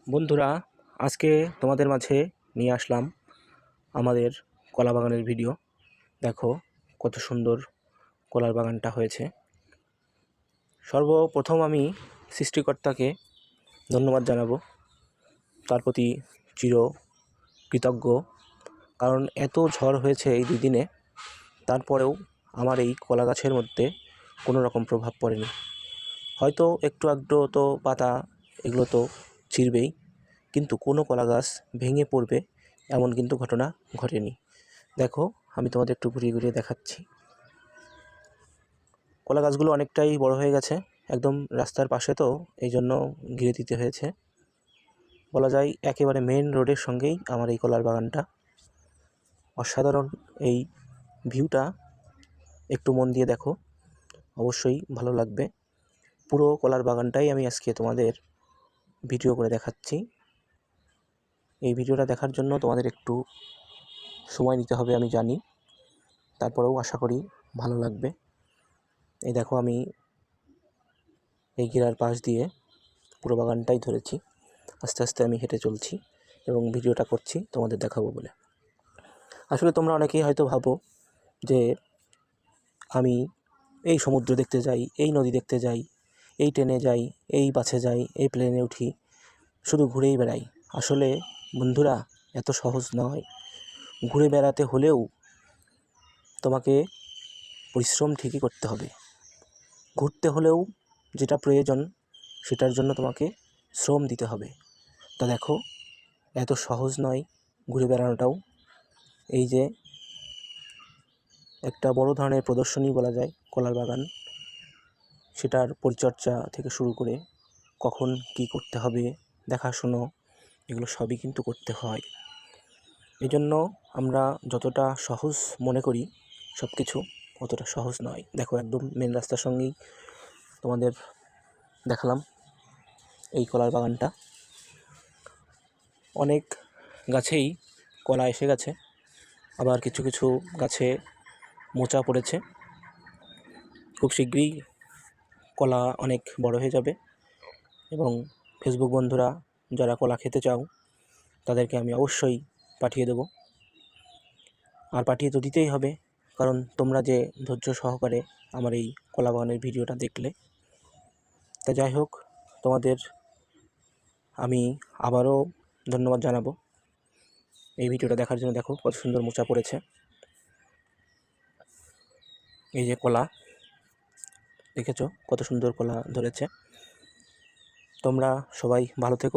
বন্ধুরা, আজকে তোমাদের মাঝে নিয়ে আসলাম আমাদের কলা বাগানের ভিডিও। দেখো কত সুন্দর কলার বাগানটা হয়েছে। সর্বপ্রথম আমি সৃষ্টিকর্তাকে ধন্যবাদ জানাবো, তার প্রতি চির কৃতজ্ঞ। কারণ এত ঝড় হয়েছে এই 2 দিনে, তারপরেও আমার এই কলা গাছের মধ্যে কোনো রকম প্রভাব পড়েনি। হয়তো একটু আধটু তো পাতা এগুলো তো ছিঁড়বেই, কিন্তু কোনো কলা গাছ ভেঙে পড়বে এমন কিন্তু ঘটনা ঘটেনি। দেখো, আমি তোমাদের একটু ঘুরিয়ে ঘুরিয়ে দেখাচ্ছি। কলা গাছগুলো অনেকটাই বড় হয়ে গেছে, একদম রাস্তার পাশে, তো এই জন্য ঘিরে দিতে হয়েছে। বলা যায় একেবারে মেন রোডের সঙ্গেই আমার এই কলার বাগানটা। অসাধারণ এই ভিউটা একটু মন দিয়ে দেখো, অবশ্যই ভালো লাগবে। পুরো কলার বাগানটাই আমি আজকে তোমাদের ভিডিও করে দেখাচ্ছি। এই ভিডিওটা দেখার জন্য তোমাদের একটু সময় নিতে হবে আমি জানি, তারপরেও আশা করি ভালো লাগবে। এই দেখো, আমি এই ঘেরার পাশ দিয়ে পুরো বাগানটাই ধরেছি। আস্তে আস্তে আমি হেঁটে চলছি এবং ভিডিওটা করছি তোমাদের দেখাবো বলে। আসলে তোমরা অনেকেই হয়তো ভাবো যে আমি এই সমুদ্র দেখতে যাই, এই নদী দেখতে যাই, এই ট্রেনে যাই, এই বাসে যাই, এই প্লেনে উঠি, শুধু ঘুরেই বেড়াই। আসলে বন্ধুরা, এত সহজ নয়। ঘুরে বেড়াতে হলেও তোমাকে পরিশ্রম ঠিকই করতে হবে। ঘুরতে হলেও যেটা প্রয়োজন সেটার জন্য তোমাকে শ্রম দিতে হবে। তা দেখো, এত সহজ নয় ঘুরে বেড়ানোটাও। এই যে একটা বড় ধরনের প্রদর্শনী বলা যায় কলার বাগান, সেটার পরিচর্যা থেকে শুরু করে কখন কি করতে হবে, দেখাশুনো, এগুলো সবই কিন্তু করতে হয়। এই জন্য আমরা যতটা সহজ মনে করি সব কিছু অতটা সহজ নয়। দেখো, একদম মেন রাস্তার সঙ্গেই তোমাদের দেখালাম এই কলার বাগানটা। অনেক গাছেই কলা এসে গেছে, আবার কিছু কিছু গাছে মোচা পড়েছে। খুব শীঘ্রই কলা অনেক বড় হয়ে যাবে এবং ফেসবুক বন্ধুরা যারা কলা খেতে চাও তাদেরকে আমি অবশ্যই পাঠিয়ে দেব। আর পাঠিয়ে তো দিতেই হবে, কারণ তোমরা যে ধৈর্য সহকারে আমার এই কলা বাগানের ভিডিওটা দেখলে। তা যাই হোক, তোমাদের আমি আবারও ধন্যবাদ জানাবো এই ভিডিওটা দেখার জন্য। দেখো কত সুন্দর মোচা পড়েছে। এই যে কলা, দেখেছো কত সুন্দর কলা ধরেছে। তোমরা সবাই ভালো থেকো।